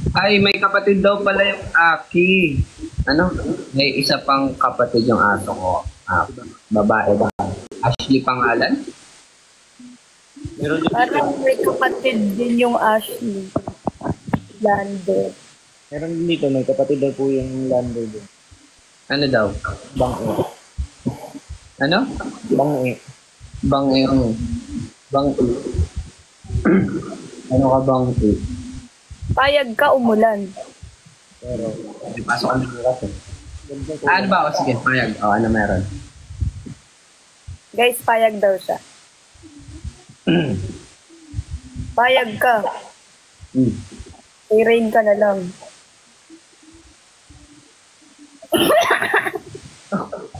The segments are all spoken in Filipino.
Ay, may kapatid daw pala yung Aki. Ano? May isa pang kapatid yung aso ko. Babae ba? Ashley pangalan? Parang may kapatid din yung Ashley. Lander. Meron din dito, may kapatid daw po yung Lander din. Ano daw? Bang-e. Ano? Bang-e. Bang-e. Bang-e. Ano ka bang-e? Payag ka umulan. Pero, May pasok kami bukas eh. Ano ba? O, sige, payag. O, ano meron? Guys, payag daw siya. Payag ka. I-rain ka na lang.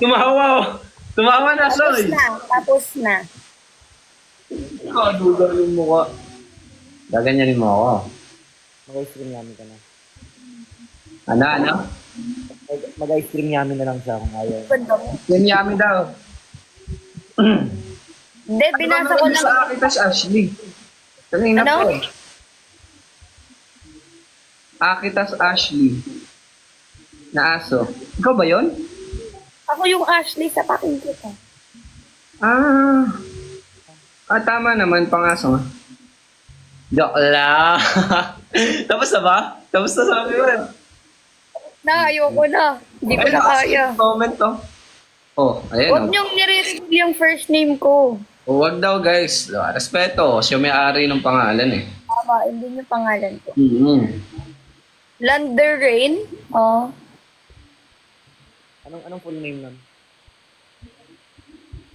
Tumawa! Tumawa na, sorry! Tapos na. Kadugan yung mukha. Gaganyanin mo ako. mag-ice cream yamin ka na. Ano? Mag-ice cream yamin na lang siya kung ayaw. Yan yami daw. Hindi, binasa ko lang. Sa akin, tas Ashley. Kanina Ano? po. Akitas Ashley. Na aso. Ikaw ba yun? Ako yung Ashley sa paking kita. Tama naman, pangaso nga. Joke lang. Tapos na ba? Tapos na sabi mo. Ayoko na. Hindi ko na kaya. Comment to. Oh, ayan. Huwag niyong nire-reveal yung first name ko. Huwag daw guys. Respeto. Siya may-ari ng pangalan eh. Tama, hindi yung pangalan ko. Mm-hmm. Rain? Oh. Anong full name nun?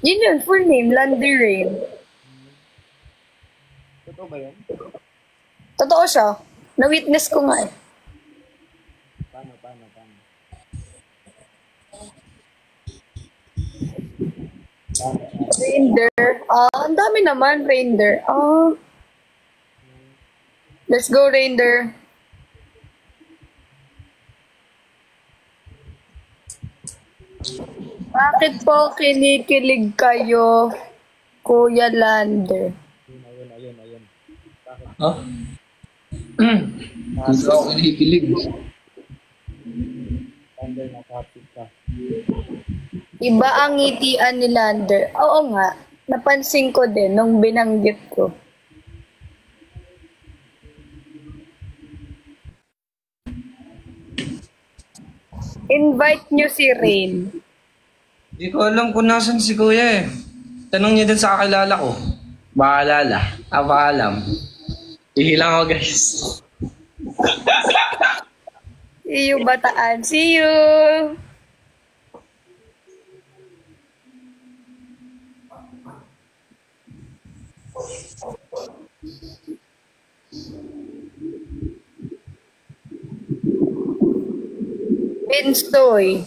Yun, full name. Rain. Totoo ba yun? Totoo siya. Na-witness ko nga eh. Paano? Rainder. Ang dami naman, Rainder. Let's go, Rainder. Bakit po kinikilig kayo, Kuya Lander? Ayun. Bakit? Huh? Hindi ako kinikilig. Lander, nakahapit ka. Iba ang ngitian ni Lander. Oo nga, napansin ko din nung binanggit ko. Invite nyo si Rain. Hindi ko alam kung nasan si Kuya eh. Tanong niya din sa kakilala ko. Baalala. Paalam. Ihilang ako guys. See you, Bataan. See you! Benstoy,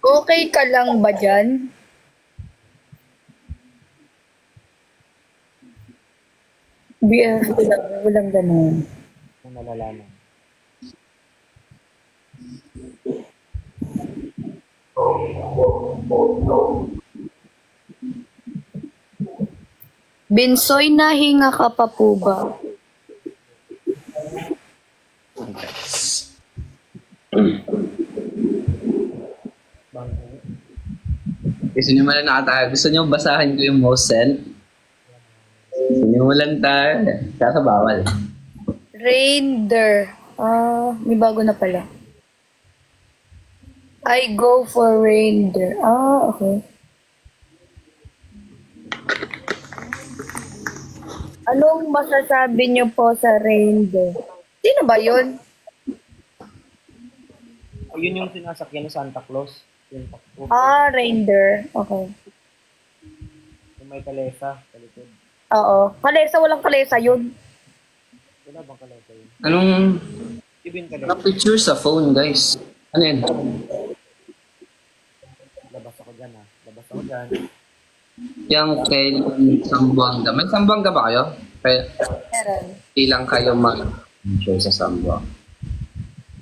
okay ka lang ba dyan? BF, walang ganun. Kung nalalaman. Bensoy, nahinga ka pa po ba? Gusto niyo malang nakatayo. Gusto niyo basahin ko yung most sent? Gusto niyo malang tayo. Kasa bawal. Rainder. May bago na pala. I go for Rainder. Okay. Anong masasabi niyo po sa Rainder? Sino ba yun? Yun yung sinasakyan ng Santa Claus. Yung takbo. Rainder. Okay. Yung may kalesa sa likod. Oo. Kalesa, walang kalesa yun. Wala bang kalesa yun? Anong Ibin kalesa. picture sa phone guys? Ano yan? Labas ako dyan. Yung kay Sambuanga. May Sambuanga ba kayo? Kaya Meron. ilang kayo mag-share sa Sambuanga?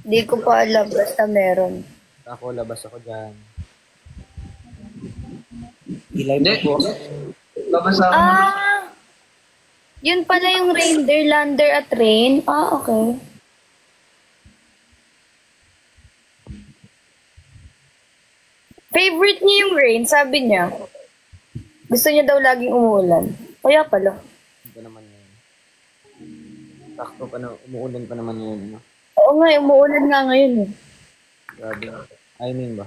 Di ko pa alam. Basta meron. Ako, labas ako dyan. Ilay Hindi. po po. Babasa ako. Yun pala yung Rainder, Lander at Rain. Okay. Favorite niya yung rain, sabi niya. Gusto niya daw laging umuulan. Kaya pala. Ito naman yun. Sakto pa na, umuulan pa naman yun. No? Oo nga, umuulan nga ngayon eh. Grabe. Timing ba?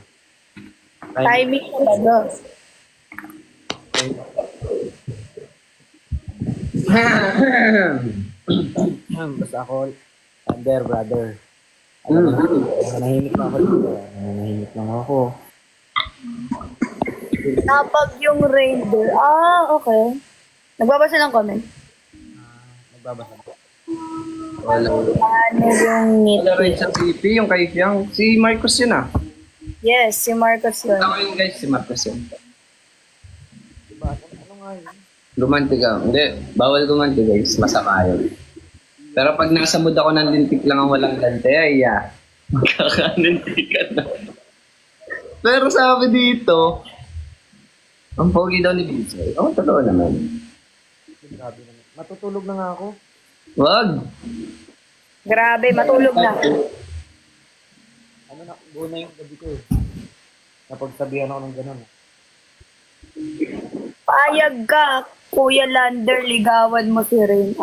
Timing talaga. Basta ako, Thunder, brother. Alam mo, nanahimik lang ako dito. Nanahimik lang ako. Napag yung reindeer. Okay. Nagbabasa ng comment. Nagbabasa ko. Wala. Ano yung Wala ngiti? rin sa PP, yung kay Fiang. Si Marcos yun ah. Yes, si Marcos yun. Ako yun guys, si Marcos yun. Diba? Ano nga yun? Gumanti ka. Hindi, bawal gumanti guys. Masama yun. Pero pag nasa mood ako ng lintik lang ang walang lante, ay magkakanintikan na. Pero sabi dito, ang pogi daw ni Bisoy. Oo, totoo naman. Grabe naman. Matutulog na nga ako. Wag! Grabe, matulog na. Ano na, buo na yung gabi ko eh. Napagsabihan ako ng gano'n. Payag ka, Kuya Lander, ligawan mo si Rain.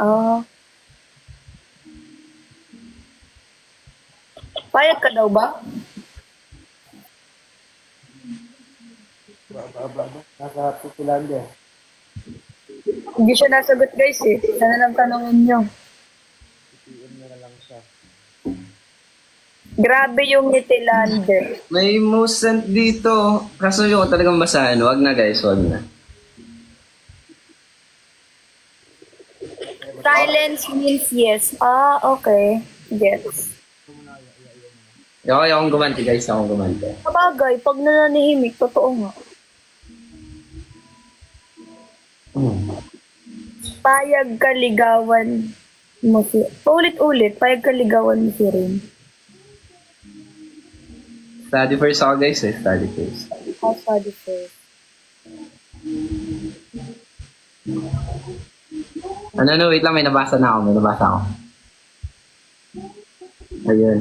Payag ka daw ba? Nasa Pukulanda. Hindi siya nasagot guys eh. Sana lang tanongin nyo. PM na lang siya. Grabe yung ngiti Lander. May most sent dito. Kaso yung talagang basahin. Wag na guys, wag na. Silence means yes. Okay. Gets. Akong gumanti guys, akong gumanti. Sabagay, pag nananahimik, totoo nga. Payag ka ligawan mo si... Paulit-ulit, payag ka ligawan mo si Rain. Study first ako guys eh, study first. Study first. Wait lang, may nabasa ako. Ayun.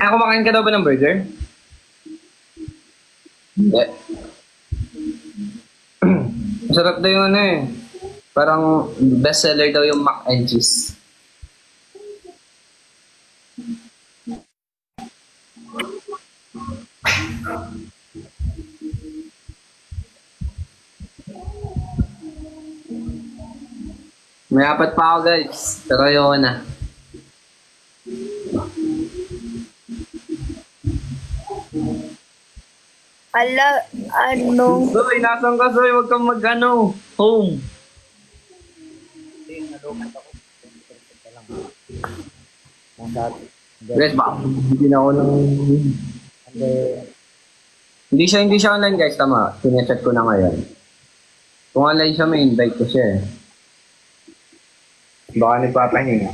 Kumakain ka daw ba ng burger? Hindi. Masarap daw yung parang bestseller daw yung mac and cheese. May 4 pa ako guys, pero ayoko na. Anong... Soy, nasan ka Soy? Huwag kang home. Guys, ba? Hindi na ako Hindi siya online guys, tama. Sinecheck ko na ngayon. Kung online siya, may invite ko siya eh. Baka nagpapahinga.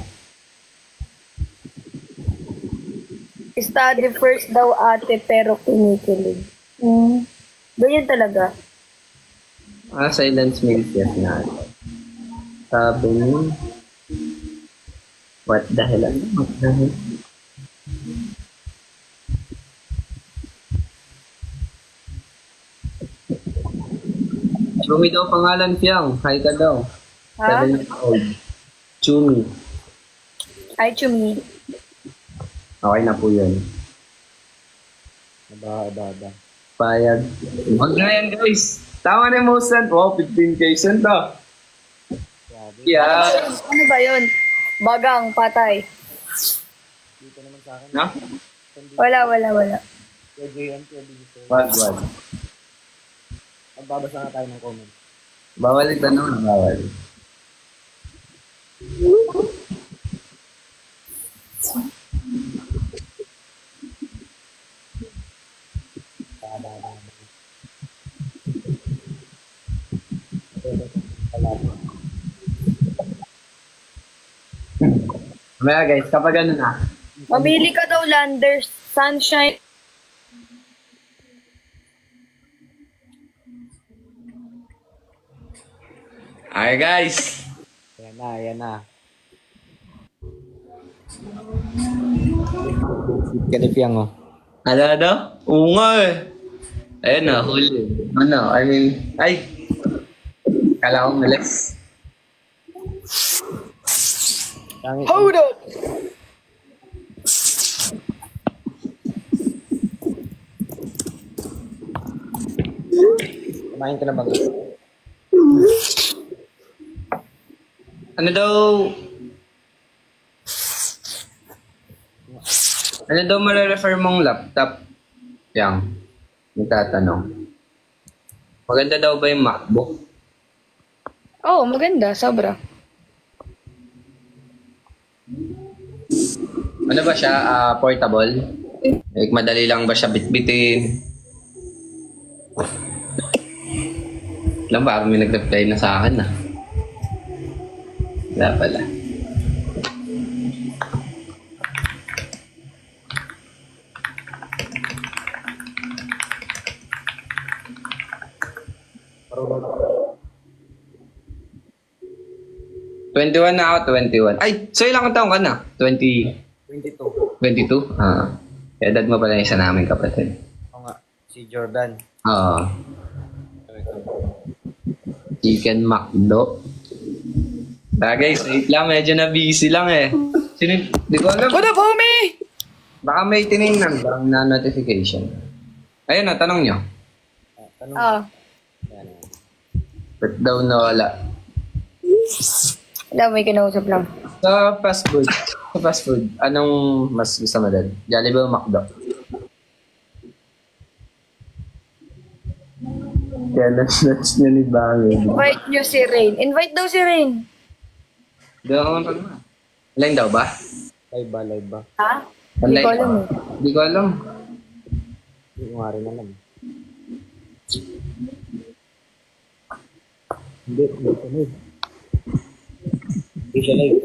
Study first daw ate pero kinikilig. Ganyan talaga. Silence means yes na. Sabi niyo, what the hell? Chumi daw pangalan Fiang. Hi ka daw. Ha? 7 years old. Chumi. Hi, Chumi. Okay na po yun. Ba. Payag. Wag na yan guys. Tama na yung most sent. Wow, 15k sent ah. Yeah. Ano ba yun? Bagang, patay. Dito naman sa akin. No? Wala. JM, JBC. Wag. Magbabasa nga tayo ng comment. Bawal ito naman. Bawal. Mamaya guys, kapag ano na. Mamili ka daw, Lander. Sunshine. Okay guys. Ayan na. Ganip yan oh. Ano? Oo nga eh. Ayun na, huli. Ano, I mean, ay, kala ko malas. Hold up! Kumain ka na ba? Ano daw, ano daw mare-refer mong laptop? Yang, nagtatanong. Maganda daw ba yung MacBook? Oo, maganda. Sobra. Ano ba siya? Portable? Like, madali lang ba siya bitbitin? Alam ba, may nag-reply na sa akin ah. Wala pala. Marunong. 21 na ako, 21. Ay, so ilang taong ka na? 20, 22. 22? Edad mo pala yung isa namin kapatid. Oo nga. Si Jordan. Oo. Chicken McDo. Guys, wait lang, medyo na busy lang eh. Sino, di ko alam. What up, homie? Baka may tinignan lang na notification. Ayun na, tanong nyo. Tanong. Ah, Ba't daw nawala? wala, may kinausap lang. Sa fast food, anong mas gusto mo doon? Jollibee o McDo? Kaya nas niya ni Bangin. Invite nyo si Rain. Invite daw si Rain. Doon ako naman pa. Online daw ba? Live ba? Ha? Hindi Online ko alam eh. Hindi ko alam. Hindi ko nga rin alam. Hindi ko live. Hindi siya live.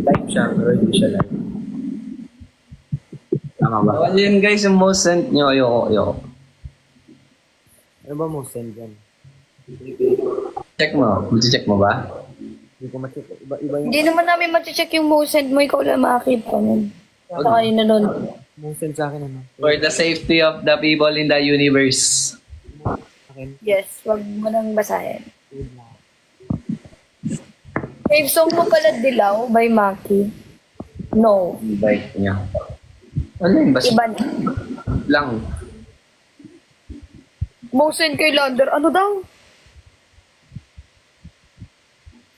Live siya, pero hindi siya live. Tama ba? Bawal yun guys, yung most sent nyo. Ayoko. Ano ba mo send yan? Check mo. Check mo ba? Hindi ko ma-check. Iba yung Hindi naman namin mag-check yung mo send mo. Ikaw lang makakita nun. Saka yun na nun. mo send sa akin ano. For the safety of the people in the universe. Akin. Yes, wag mo nang basahin. Save na. Fave song mo pala Dilaw by Maki. No. Invite niya. Ano yun? Basta Iba na. lang. Mo send kay Lander. Ano daw?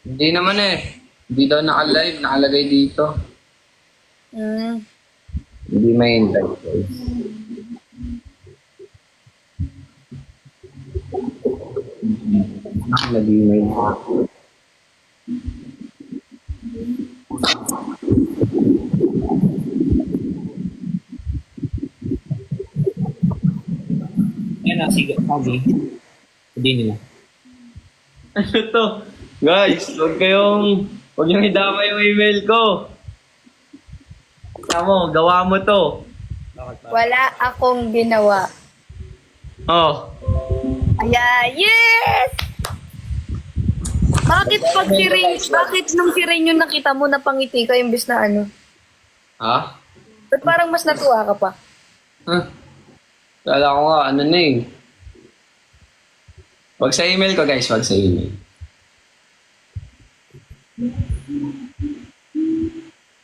Hindi naman eh. Hindi daw naka-live. Nakalagay dito. Hindi may invite guys. Nakalagay may invite. Yan na, sige. Okay. Hindi nila. Ano to? Guys, huwag niyong idama yung email ko. Tama, gawa mo to. Wala akong ginawa. Oh. Yes! Bakit nung si Rain yung nakita mo napangiti ka imbis na ano? Ha? Ba't parang mas natuwa ka pa? Huh? Kala ko nga, ano na eh. Wag sa email ko guys, wag sa email.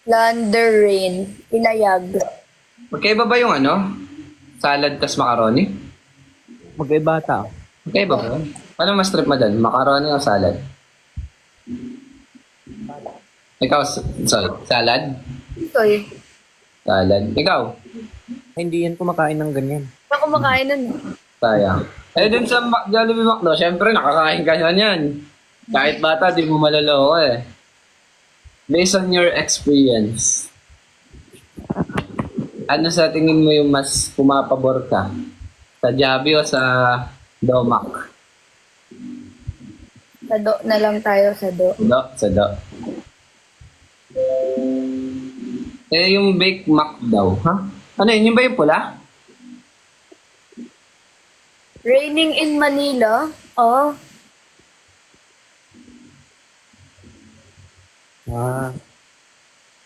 Lander Rain. Ilayag. Magkaiba ba yung ano? Salad tas macaroni? Magkaiba ta. Magkaiba ba? Paano mas trip mo dyan? Macaroni o salad? Ikaw, sorry, salad? Sorry. Salad. Ikaw? Hindi yan kumakain ng ganyan. Ako kumakain nun. Sayang. Eh, dun sa Jollibee McDo, syempre nakakain ka na yan. Kahit bata, di mo malaloko eh. Based on your experience, ano sa tingin mo yung mas pumapabor ka? Sa Jollibee o sa Domac? Sa do na lang tayo sa do. Sa Do. Eh, yung Bake Mac daw, ha? Ano yun? Yung ba yung pula? Raining in Manila? Oh.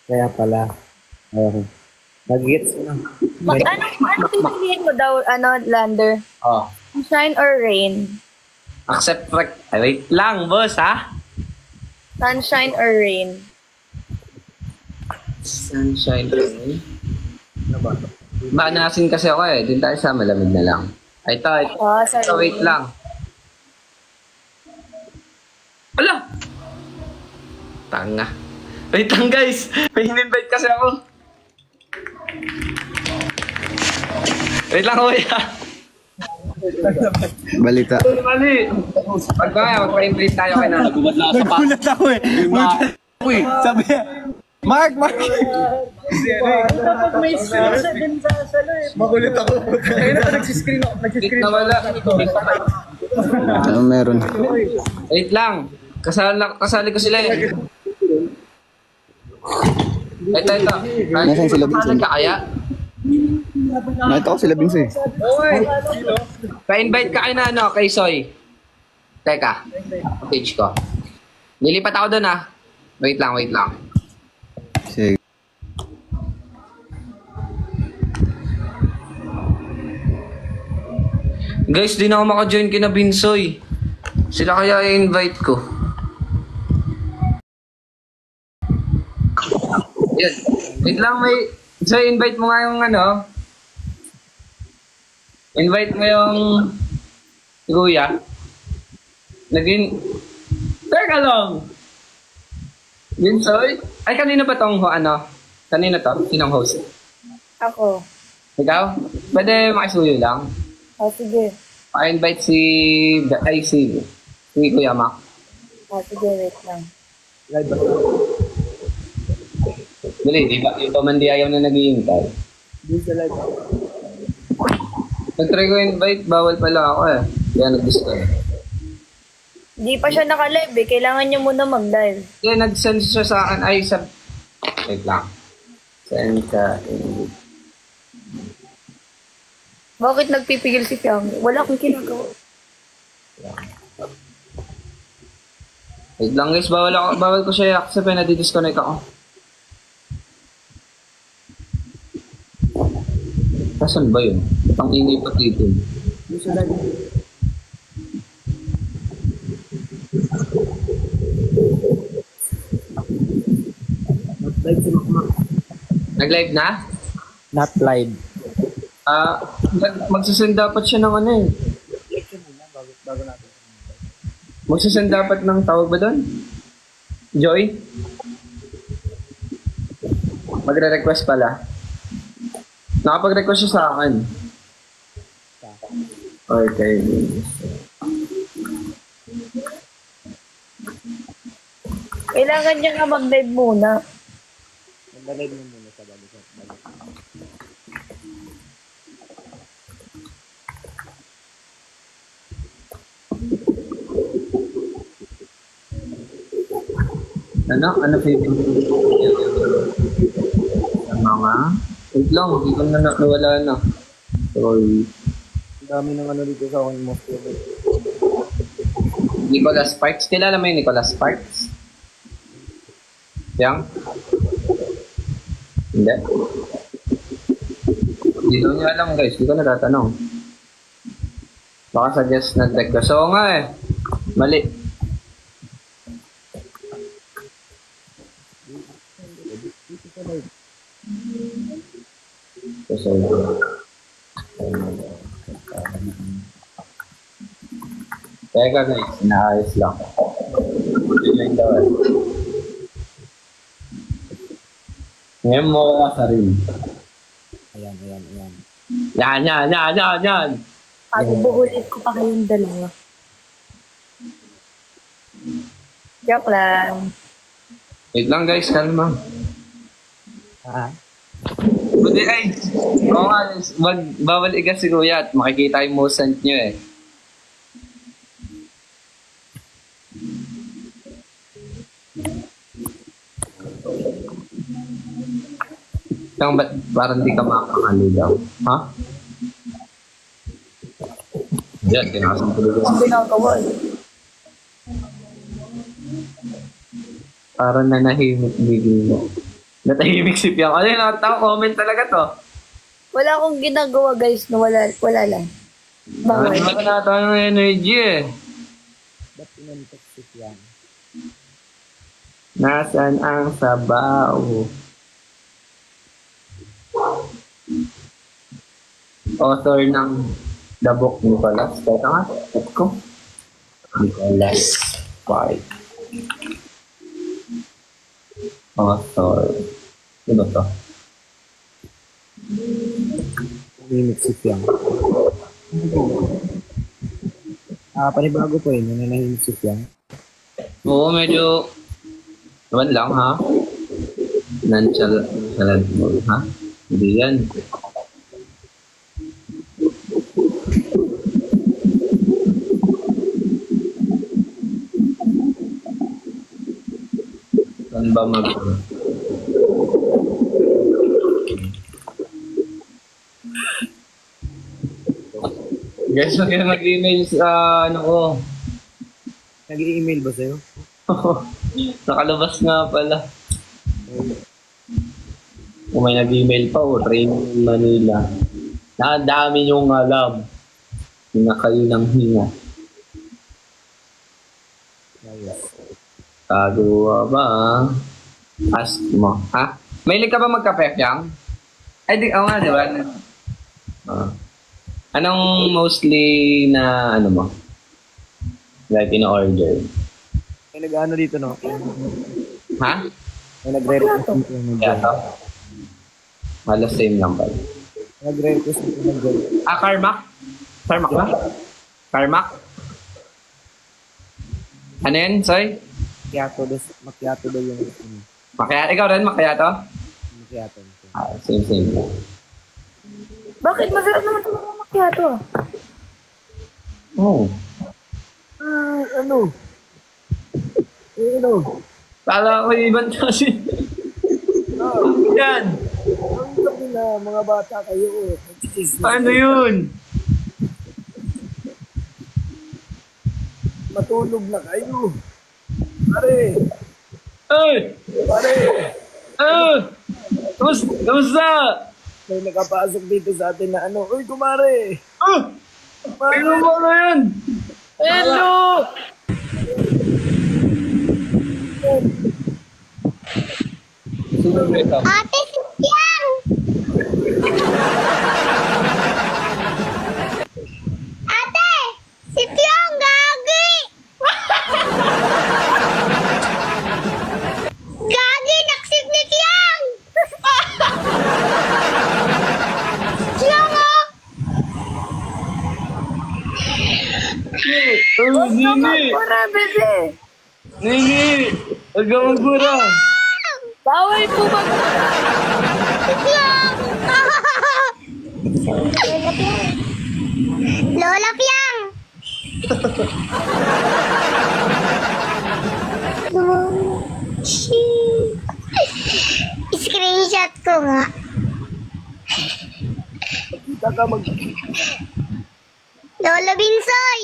Kaya pala. Okay. Nag-gets na. Ano pipiliin mo daw, Lander? Oh. Sunshine or rain? Accept Ay, wait lang, boss, ha? Sunshine or rain? Sunshine rain. Maanasin kasi ako eh. Din tayo sa malamig na lang. Ay, ito. Sa So, wait lang. Ala! Tanga. Wait lang, guys. May in-invite kasi ako. Wait lang, kuya. Balita. Mali. Pag kaya, magpa-invite tayo kay na. Nagulat ako eh. Sabi niya, Mark! Dapat may screen sa din sa salo eh. Makulit ako. Kaya na nagsiscreen ako. Nagsiscreen Na wala. Ano meron? Wait lang. Kasali ko sila eh. Ito. Nasaan sila, Vincent? Kasali ka kaya? Nakita ko sila Vince eh. Pa-invite ka kay na kay Soy. Teka. Page ko. Nilipat ako doon ah. Wait lang. Sige. Guys, di na ako maka-join kina Binsoy. Sila kaya i-invite ko. Yan. Wait lang, So, invite mo nga yung invite mo yung kuya. Teka lang. Binsoy? Ay, kanina ba tong Kanina to? Sinong host? Ako. Ikaw? Pwede makisuyo lang. Sige. Pa-invite si Kuya Mac. Sige, wait lang. Dali, di ba? Yung pamandi ayaw na nag-iintay. Nag-try ko invite, bawal pala ako eh. Kaya nag-disconnect. Hindi pa siya naka-live eh. Kailangan niya muna mag-live. Kaya nag-send siya sa akin, wait lang. Send ka. Bakit nagpipigil si Piang? Wala akong kinagawa. Wait lang guys, bawal ko siya i-accept eh, nadi-disconnect ako. Kasan ba yun? Ang ingay pa dito. Nag-live na? Not live. Magsasend dapat siya ng Magsasend dapat ng tawag ba doon? Joy? Magre-request pala. Nakapag-request siya sa akin. Okay. Kailangan niya nga mag-live muna. Mag-live mo muna sa bago. Ano favorite? Ang mga... Wait lang, hindi ko na nawala na. Sorry. Ang dami ng dito sa akin most favorite. Nicholas Sparks. Kilala mo yung Nicholas Sparks? Yang? Hindi. Hindi daw niya alam guys. Hindi ko natatanong. Baka suggest nag-request. Oo nga eh. Mali. Teka guys, inaayos lang. Yun daw eh. Ngayon mo ka sa rin. Ayan. Yan. Buulit ko pa kayong dalawa. Joke lang. Wait lang guys, kalma. Buti ay, oo nga, bawal igas si Kuya at makikita yung motion nyo eh. Kang ba't parang di ka makakaligaw? Ha? Diyan, kinakasang tuloy. Ang ginagawa eh. Parang nanahimik bigil mo. Natahimik si Piang. Ano yung nakatawa? Comment talaga to. Wala akong ginagawa guys, no, wala lang. Bawal. Ano ka nata ng energy eh. Ba't inantoxic yan? Nasaan ang sabaw? Author ng The Book, Nicholas. Teka nga, check ko. Nicholas Sparks. Author. Ano to? Tahimik si Fiang. Panibago po yun, nananahimik si Fiang. Oo, medyo... Naman lang, ha? Nonchalant mo, ha? Hindi yan. Saan ba mag... Guys, wag kayo mag-email sa ano ko. Nag-i-email ba sa'yo? Nakalabas nga pala. Kung may nag-email pa, Rain Manila. Dami niyong alam. Na kayo ng hinga. Ayos. Kagawa ba? Ask mo. Ha? Mahilig ka ba magkape, Yang? Ay, oo nga, di ba? Anong mostly na, ano mo? Like, in-order? May nag-ano dito, no? Ha? May nagre-request dito ng Kaya to? Halos same lang ba? Nagre-request dito ng girl. Carmack? Carmack ba? Carmack? Ano yan, Soy? Macchiato daw yung Macchiato? Ikaw rin, macchiato? macchiato. Same lang. Bakit masarap naman ito mga macchiato? Oh. Ano? Ano? Kala ko ibang kasi. Yan. Ang sabi na mga bata kayo. Ano yun? Matulog na kayo. Pare! Ay! Pare! Kamusta? May nakapasok dito sa atin na ano. Uy, kumare! Ano ba na yan? Hello! Ate, Yang! Ate! Si Tiang, gagi! Gagi, naksip ni Tiang! Tiang, oh! Oh, Nini! Para, bebe! Nini! Huwag ka magbura! Bawal po mag... Tiang! Lola Piang! Screenshot ko nga. Kita ka Lola Binsoy!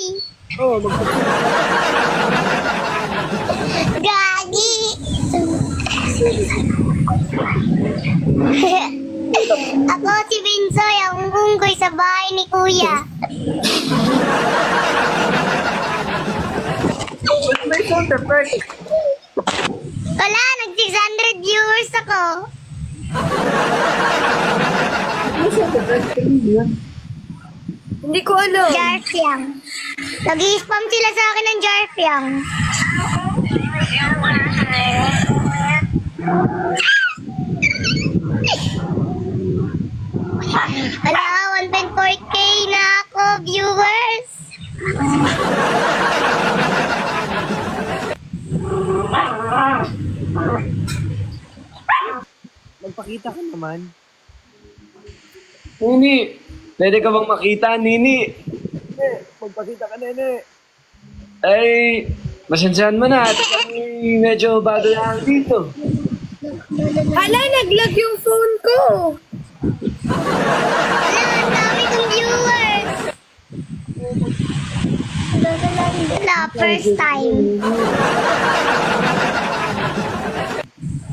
Gagi! Ako si Binsoy, ang unggoy sa bahay ni Kuya. May sound effect! Wala, nag-600 viewers ako. Hindi ko alam. Jarfiang. Nag-i-spam sila sa akin ng Jarfiang. Wala, 1.4k na ako, viewers. Magpakita ka naman. Nini! Pwede ka bang makita, Nini? Magpakita ka, nene. Ay, masensyahan mo na. At kami medyo bago lang dito. Hala, naglag yung phone ko! Wala, ang dami kong viewers. Wala, first time.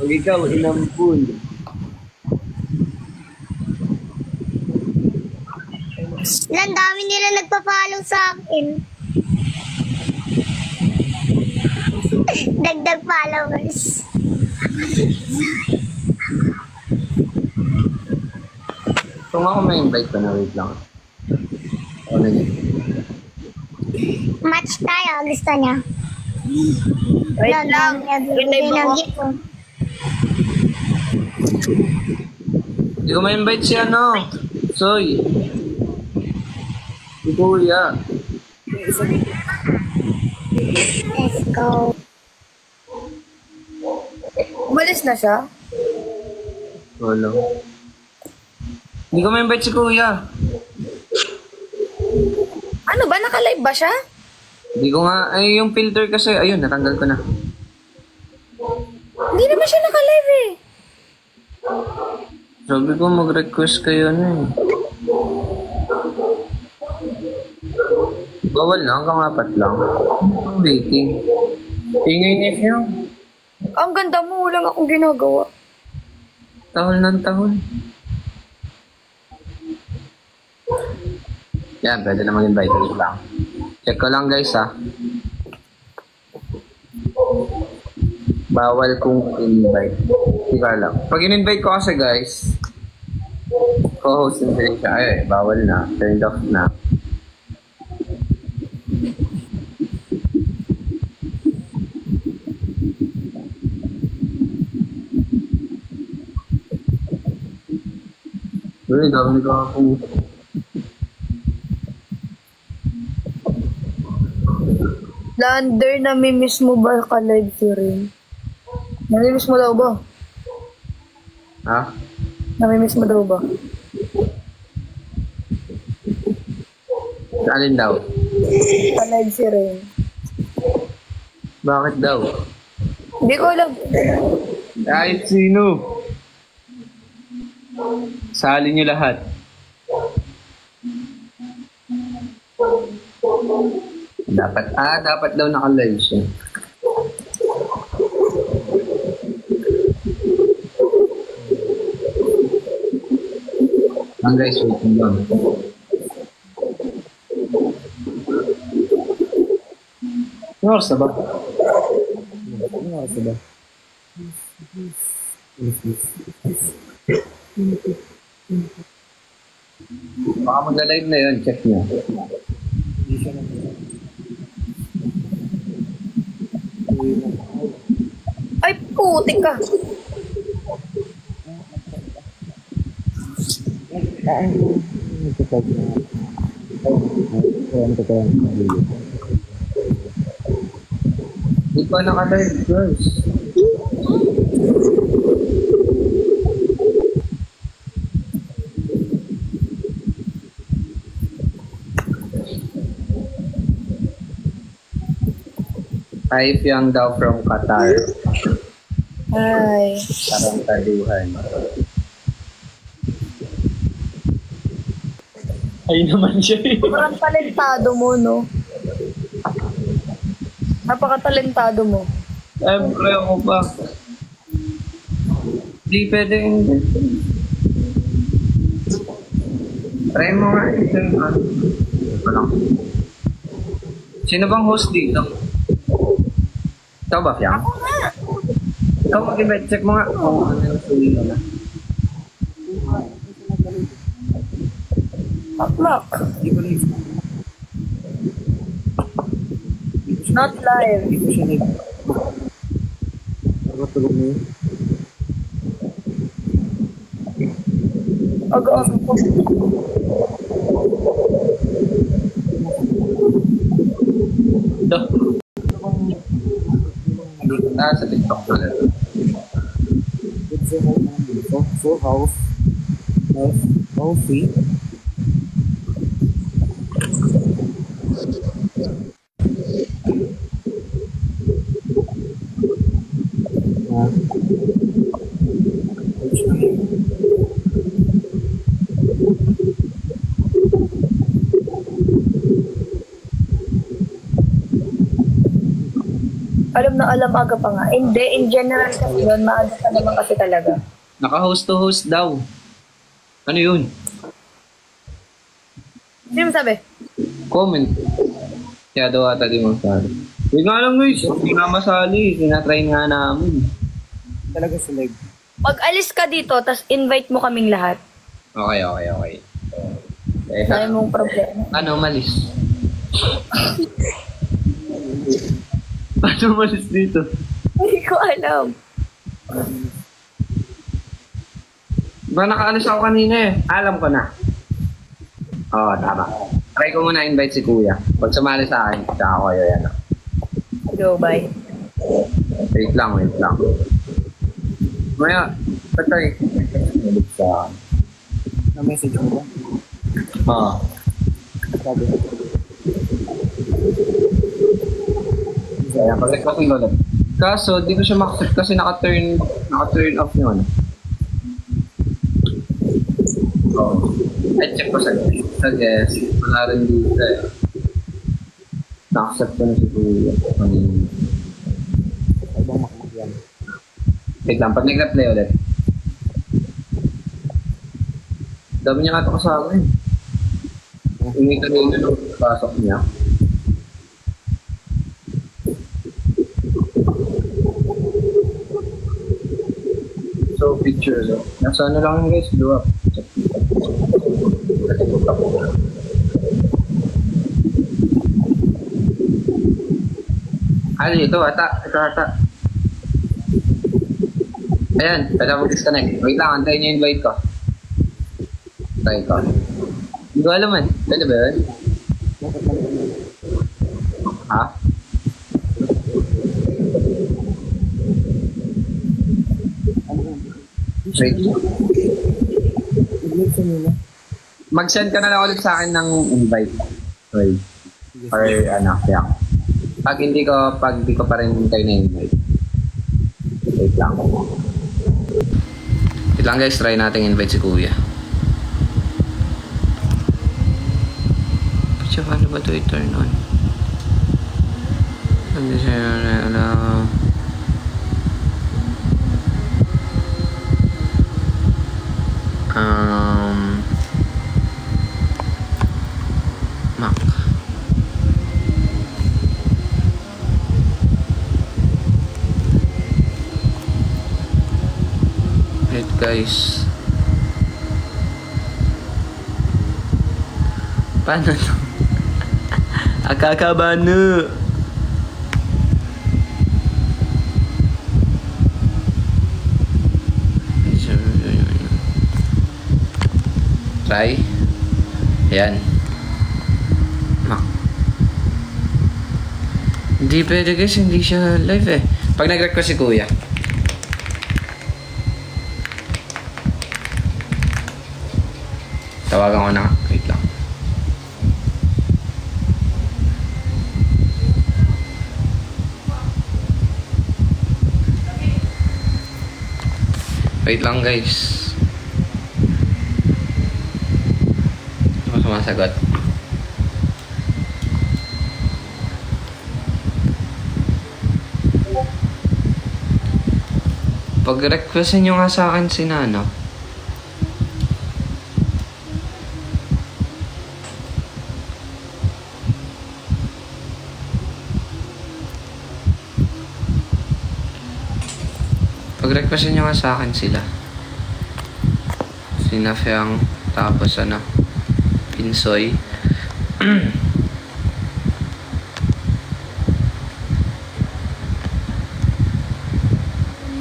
Pag ikaw, inampun. Ang dami nila nagpa-follow sa akin. Dagdag followers. Kung ako may invite ko na, wait lang. Ano yun? Match tayo, gusto niya. Wait lang. Bigay ng gift ko. Hindi ko ma-invite si ano. Soy. Si Kuya. Let's go. Umalis na siya? Wala. Hindi ko ma-invite si Kuya. Ano ba? Naka-live ba siya? Hindi ko nga, ay yung filter kasi, ayun, natanggal ko na. Hindi naman siya naka-live eh. Sabi ko mag-request kayo na eh. Bawal na, hanggang 4 lang. Ang rating. Ingay niya siya. Ang ganda mo, wala akong ginagawa. Tahol ng tahol. Yan, pwede na mag-invite lang. Check ko lang guys ha. Bawal kong invite. Ika lang. Pag in-invite ko kasi guys, co-host din siya. Ay, bawal na. Turned off na. Uy, dami ko ako. Lander, namimiss mo ba ka-live si Rin? Namimiss mo daw ba? Ha? Namimiss mo daw ba? Alin daw? Ka-live si Rin. Bakit daw? Hindi ko alam. Kahit sino. Sali niyo lahat. Dapat daw naka-live siya. Guys, wait lang. Ano oras na ba? Ano oras na ba? Baka mag-live na yun, check nyo. Ay, putik ka. Di pa naka-live, guys. Type yang daw from Qatar. Ay. Parang taluhan. Ay naman siya eh. Parang talentado mo, no? Napaka-talentado mo. Siyempre ako pa. Di pwede. Try mo nga ito. Sino bang host dito? Ikaw ba, Fiang? Ako nga. Ikaw mag-invite. Check mo nga. Oo, ano yung suwi mo na. Lock. Not live. Hindi ko siya nag... Pagkatulog mo yun. Aga-aga ko. Ito. Sa TikTok ko lang. It's a whole dito. Full house. Coffee. Alam na alam, aga pa nga. Hindi, in general kasi yun, maaga ka naman kasi talaga. Naka-host to host daw. Ano yun? Sino sabi? Comment. Kaya daw ata di masali. Hindi nga lang guys, hindi nga masali. Sinatry nga namin. Talaga sulag. Pag alis ka dito, tas invite mo kaming lahat. Okay. Eh, Wala mong problema. ano, malis? Paano malis dito? Hindi ko alam. Ba nakaalis ako kanina eh. Alam ko na. Oo, tama. Try ko muna invite si Kuya. Pag sumali sa akin, tsaka ako yan. Go, bye. Wait lang. Maya, patay. Sa... Na-message mo ba? Oo. Sabi. Kaya kasi ulit. Kaso, di ko siya makasip kasi naka-turn off yun. Oo. Ay, check ko sa guest. Wala rin dito eh. Nakasip ko na si Kuya. Ibang makmak yan. Wait lang, pag nag-replay ulit. Dami niya ka ito kasama eh. Hindi kanina nung pasok niya. So, pictures. Nasa ano lang yun guys, blow up. Ano ito? Ata. Ayan, pwede ako disconnect. Wait lang, antayin niyo yung invite ko. Try ko. Hindi ko alam man. Pwede ba yun? Ha? Wait. Mag-send ka na lang ulit sa akin ng invite. Wait. Or ano, kaya. Pag di ko pa rin kayo na-invite. Wait lang. Wait lang guys, try natin invite si Kuya. Pucha, paano ba ito i-turn on? Hindi siya Mac. Wait guys. Paano to? Akakabano. Try. Ayan. Mac. Hindi pwede guys, hindi siya live eh. Pag nag-request si Kuya. Tawagan ko na. Wait lang. Wait lang guys. Sumasagot. Pag-requestin nyo nga sa akin si Nano. Pag-requestin nyo nga sa akin sila. Sinafyang, tapos ano, Pinsoy.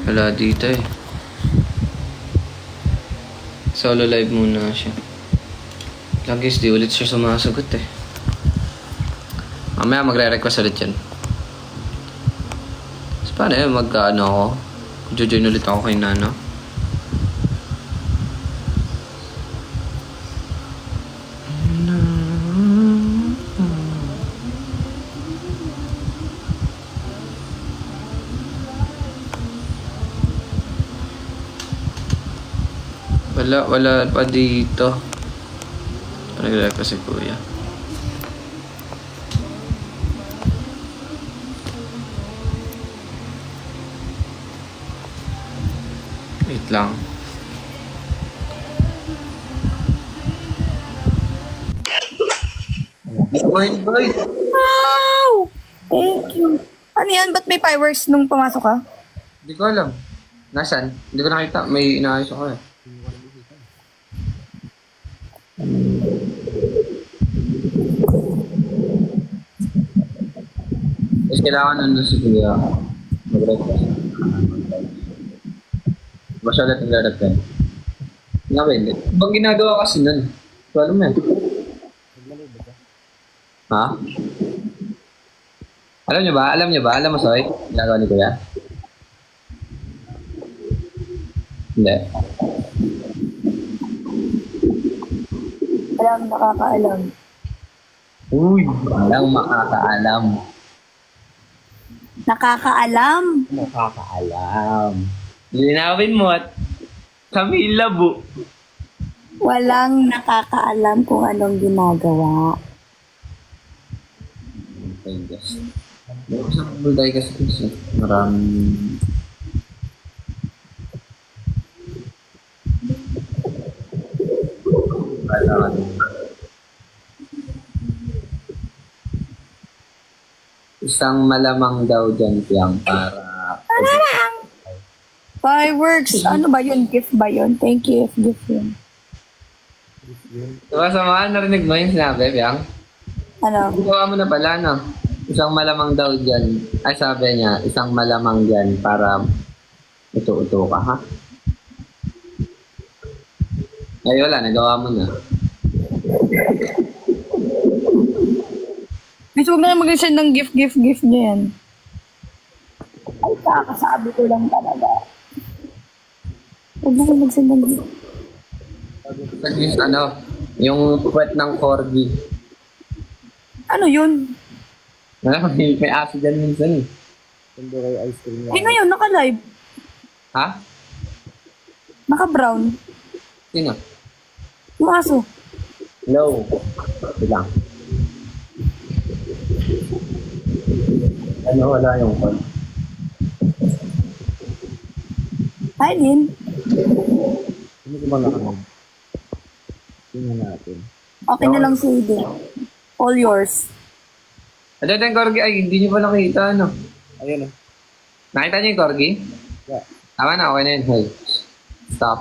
Wala dito eh. Solo live muna siya. Lang guys, di ulit siya sumasagot eh. Mamaya magre-request ulit yan. So, paano eh, mag-ano ako? Jojoin ulit ako kay Nano. Wala pa dito. Nag-request si Kuya. Wait lang. invite. Wow! Thank you. Ano yan? Ba't may fireworks nung pumasok ka? Hindi ko alam. Nasaan? Hindi ko nakita. May inaayos ako eh. Tapos kailangan nandun si Kuya. Mag-request. Basta ulit ang lalagyan. Nga ba hindi? Bang ginagawa kasi nun? Ito alam mo yan. Ha? Alam niyo ba? Alam niyo ba? Alam mo, Soy? Ginagawa ni Kuya? Hindi. Alam, nakakaalam. Uy! Walang makakaalam. Nakakaalam? Makakaalam. Linawin mo at kami labo. Walang nakakaalam kung anong ginagawa. Okay, guys. Sa bulday kasi maraming... Isang malamang daw dyan Piang para... Fireworks! Ano ba yun? Gift ba yun? Thank you if gift yun. Diba sa mga narinig mo yung sinabi, Piang? Ano? Gawa mo na pala, no? Isang malamang daw dyan. Ay, sabi niya, isang malamang dyan para uto-uto ka, ha? Ay, wala. Nagawa mo na. Gusto huwag na mag-send ng gift niya yan. Ay, kakasabi ko lang talaga. Huwag na kayo mag-send ng gift. Ano? Yung puwet ng corgi. Ano yun? Ano? May aso dyan minsan eh. Hindi kayo ice cream lang. Eh ngayon, naka-live. Ha? Naka-brown. Sino? Yung aso. Hello. Bilang. Ano? Wala yung call. Hi, Lynn. Hindi ko ba nakanog? Tingnan natin. Okay na lang si Eden. All yours. Ano yung corgi? Ay, hindi nyo pa nakita, ano? Ayun eh. Nakita nyo yung corgi? Yeah. Tama na, okay na yun. Hey. Stop.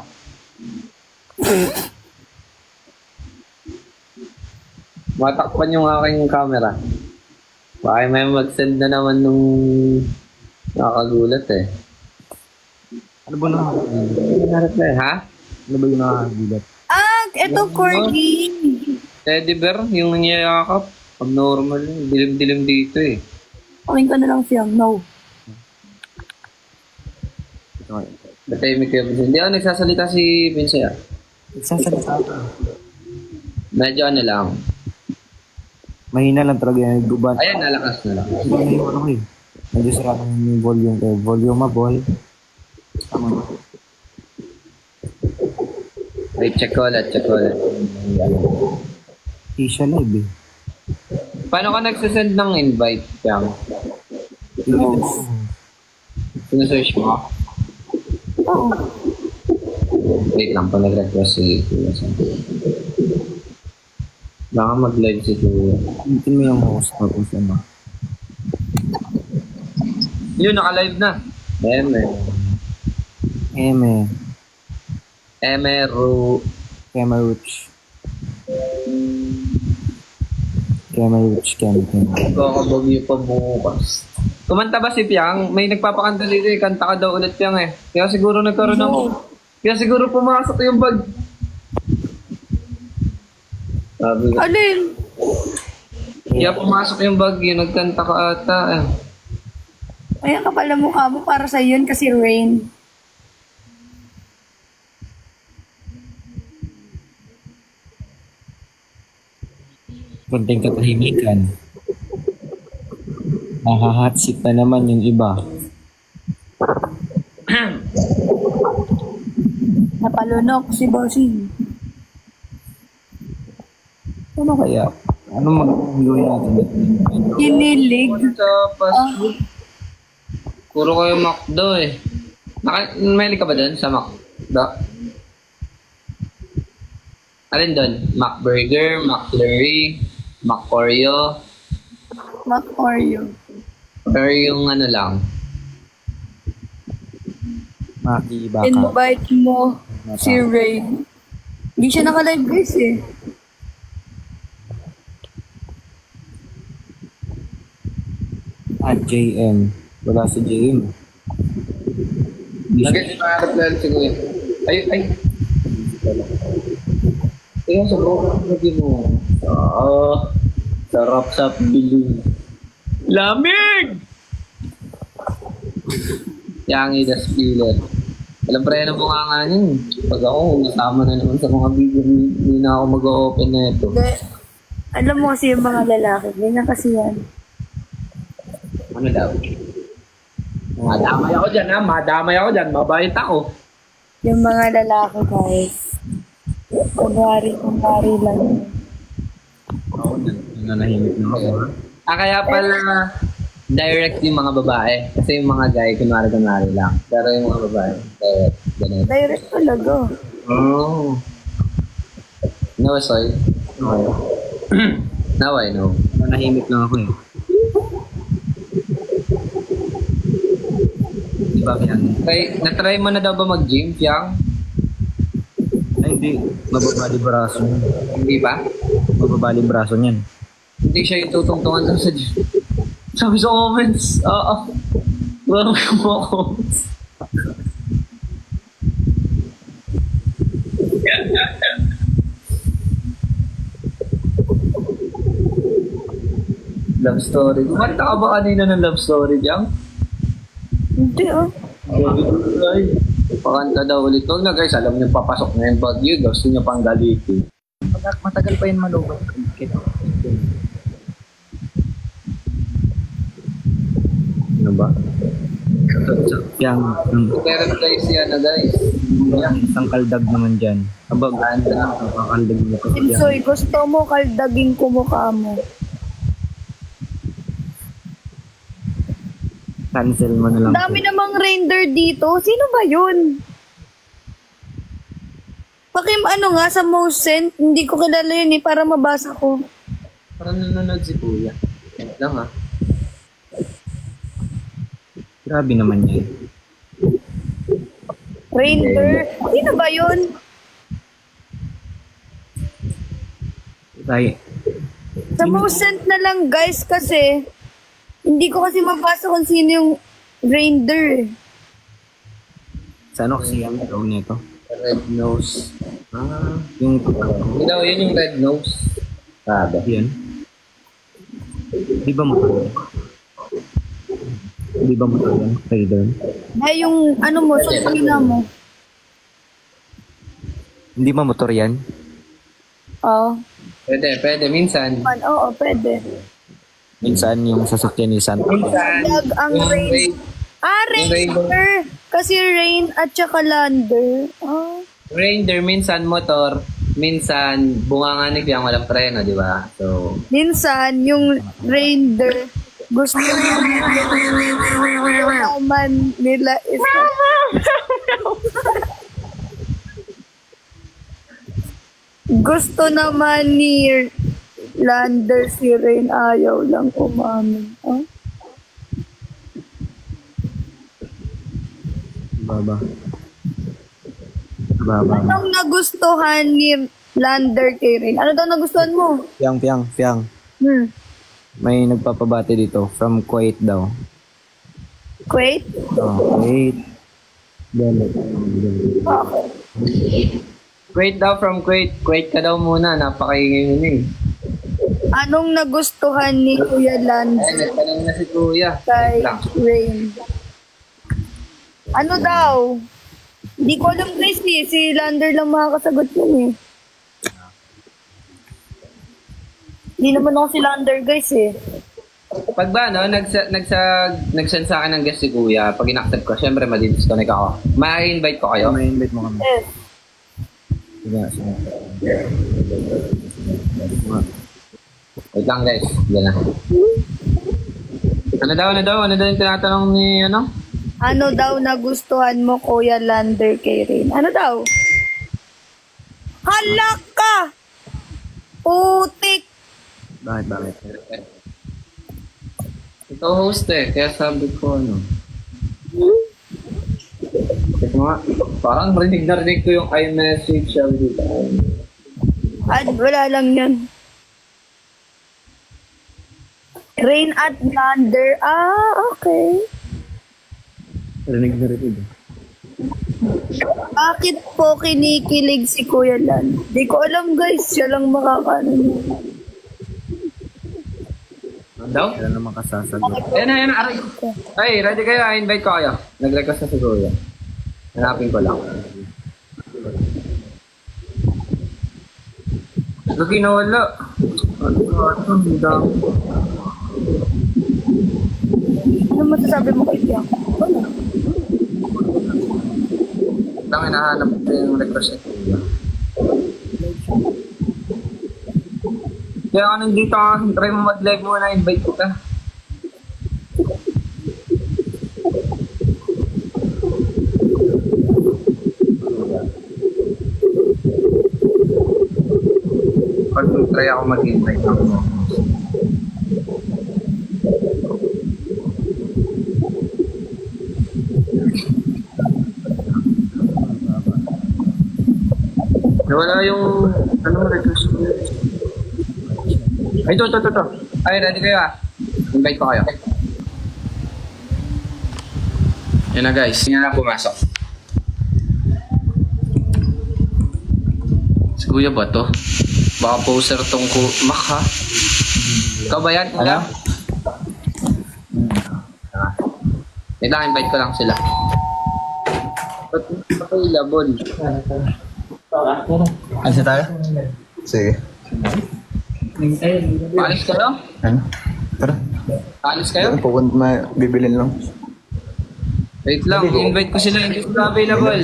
Matakpan yung aking camera. Baka may mag-send na naman nung nakakagulat eh. Ano ba nakakagulat? Ha? Ano ba yung nakakagulat? Ah, eto corgi. Teddy bear, yung nangiyakap. Abnormal yun. Dilim-dilim dito eh. Okay ka na lang siyang. No. Natahimik kayo, Vincent. Hindi ako nagsasalita si Vincent. Nagsasalita ako. Medyo ano lang. Mahina lang talaga yung gubat. Ayan, nalakas na lang. Hindi ko ano ko eh. Medyo sira ng volume ko. Volumeable. Tama ba? Wait, check ko ulit. Isha live eh. Paano ka nagsasend ng invite, Piang? Sinesearch mo? Oo. Wait lang, pa nag-request si Kuya. Baka mag-live si Kuya. Hintin mo yung host pag usan mo. Yun, naka-live na. Eme. Emeru. Kemaruch. Kakabog yung pabukas. Kumanta ba si Piang? May nagpapakanta dito eh. Kanta ka daw ulit, Piang eh. Kaya siguro nagkaroon ng... Kaya siguro pumasok yung bag. Sabi ko. Alin? Kaya pumasok yung bag yun. Nagkanta ka ata eh. Ayan ka pala mukha mo para sa yun kasi rain. Konting katahimikan. Nahahatsik na naman yung iba. Napalunok si Bossing. Ano kaya? Ano mag-gawin natin? Kinilig. Sa fast food. Puro kayo McDo eh. Mahilig ka ba dun sa McDo? Alin dun? McBurger, McFlurry, Mac Oreo, Mac Oreo. or yung ano lang. Maki, baka. Invite mo si Rain. Hindi siya naka-live guys eh. At JM. Wala si JM. Hindi siya. Lagay si Marap lang si Kuya. Ay. Kaya sobrang lagi mo. Sarap sa piling. Lamig! Yang the spiller. Alam pa rin ang mga nga yun. Pag ako, nasama na naman sa mga video, hindi na ako mag-open na ito. Hindi. Alam mo kasi yung mga lalaki. Ganyan kasi yan. Ano daw? Madamay ako dyan ha, madamay ako dyan, mabait ako. Yung mga lalaki guys. Kunwari lang. Ako, nanahimik na ako. Kaya pala direct yung mga babae. Kasi yung mga guy, kunwari lang. Pero yung mga babae, direct. Ganun. Direct talaga. Oh. No, sorry. No. Now I know. Nanahimik lang ako eh. Di ba yan? Na-try mo na daw ba mag-gym, Fiang? Ay, hindi. Mababali braso niyan. Hindi ba? Mababali braso niyan. Hindi siya yung tutungtungan daw sa gym. Sabi sa comments, walang comments. Love story. Kumanta ka ba kanina ng love story, Jang? Hindi ah. Ay, pakanta daw ulit. Huwag na guys, alam niyo papasok na yung bagyo. Gusto niyo pang galitin. Matagal pa yun malubat. Ano ba? Yang Pero guys, yan na guys. isang kaldag naman dyan. Abag, kaldag mo ko. Simsoy, gusto mo kaldaging kumukha mo. Cancel mo na lang. Ang dami namang render dito. Sino ba yun? Pakim ano nga sa most sent, hindi ko kilala yun eh, para mabasa ko. Parang nanonood si Kuya. Yan lang ha. Grabe naman yan. Render. Sino ba yun? Tay, Sa most sent na lang guys kasi hindi ko kasi mabasa kung sino yung render. sa ano kasi ang tawag nito? Red nose. Yung Yun yung red nose. Sabi. yan. Di ba motor yan? Di ba motor yan? Raider? Ay, yung ano mo, susina mo. Hindi ba motor yan? Oo. Pwede. Minsan. Oo, pwede. Minsan yung sasakyan ni Santa. Minsan. Lag ang Yung rain. Raider. Kasi rain at saka lander. Raider, minsan motor. Minsan, bunga nga ni Fiang, walang preno, di ba? So, Minsan, yung raider, gusto naman nila is... Gusto naman ni lander si Rain, ayaw lang umamin. Oh? Baba. Anong nagustuhan ni lander kay Rain? Ano daw nagustuhan mo? Piang. May nagpapabati dito from Kuwait daw. Kuwait? Oh, Kuwait. Kuwait daw from Kuwait. Kuwait ka daw muna, napakaingay mo eh. Anong nagustuhan ni Kuya Ay, Lander nagtanong na si Kuya. kay Lang. Rain? Ano daw? Hindi ko alam guys eh. Si Lander lang makakasagot yun eh. Hindi naman ako si Lander guys eh. Pag ba, no, nag-send sa akin ng guest si Kuya, pag in-accept ko, syempre madidisconnect ako. Ma-invite ko kayo. May invite mo kami. Yes. Sige. Wait lang guys, yan na. Ano daw yung tinatanong ni, ano? Ano daw nagustuhan mo Kuya Lander kay Rain? Ano daw? Halak ka! Putik! Bakit? Ikaw host eh, kaya sabi ko ano. Ito nga, parang rinig ko yung iMessage sabi dito. Wala lang yan. Rain at thunder. Okay. Rinig. Bakit po kinikilig si Kuya Lan? Di ko alam guys, siya lang makakaano niya. Ano daw? Kaya naman kasasagot. Ayan na, aray. Ay, ready kayo? I-invite ko kayo. Nag-request na siguro yan. Hanapin ko lang. Lagi nawala. Ano masasabi mo kay Tiang? Wala. Lang hinahanap ko yung request na kuya. Kaya ka nandito ka, try mo mag-live muna, invite ko ka. Pag try ako mag-invite ako. Nawala yung, ano mo request ko? Ay, ito. Ay, ready kayo ah. Invite ko kayo. Yan na guys, yan na pumasok. Si Kuya ba to? Baka poser tong Mac ha? Ikaw ba yan? Kuya? Wait lang, invite ko lang sila. Ba't available? Ano tayo? Sige. Paalis kayo? Ano? Tara. Paalis kayo? Bibilin lang. Wait lang, invite ko sila, hindi sila available.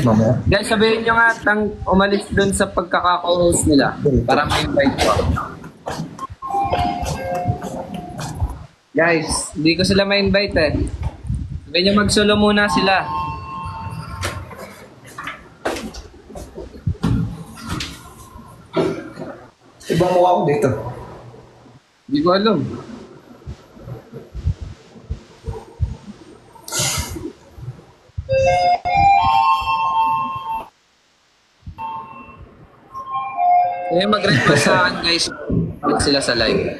Guys, sabihin nyo nga umalis dun sa pagkaka-host nila para ma-invite ko. Guys, hindi ko sila ma-invite eh. Sabihin nyo mag-solo muna sila. Ibang mukha ko dito. Hindi ko alam. Kaya mag-request sa akin guys. Balik sila sa live.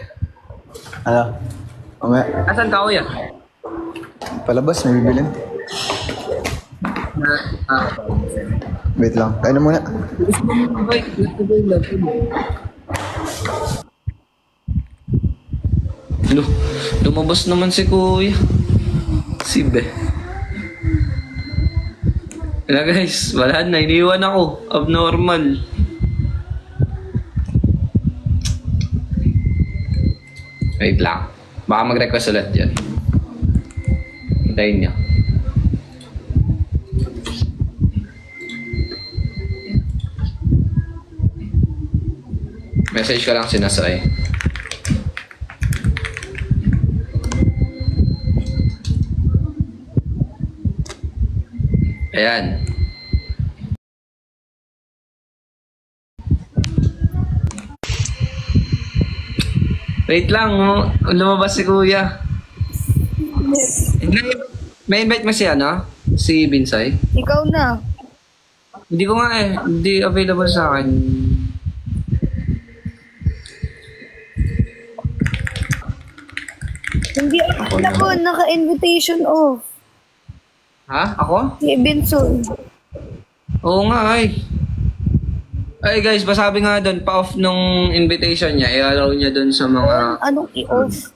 Ano? Mamaya. Asan ka kuya? Palabas, may bibilin. Wait lang. Kain na muna. Lumabas naman si Kuya. Si Be. Wala guys, wala na. Iniwan ako. Abnormal. Wait lang. Baka mag-request ulit yan. Hintayin niyo. Message ko lang si Nasay. Ayan. Wait lang, oh. Lumabas si Kuya. May invite mo si ano? Si Binsay? Ikaw na. Hindi ko nga eh. Hindi available sa akin. Hindi ako naka-invitation off. Ha? Ako? Si Benson. Oo nga ay. Ay guys, basabi nga doon, pa-off nung invitation niya. I-allow niya doon sa mga... Anong i-off?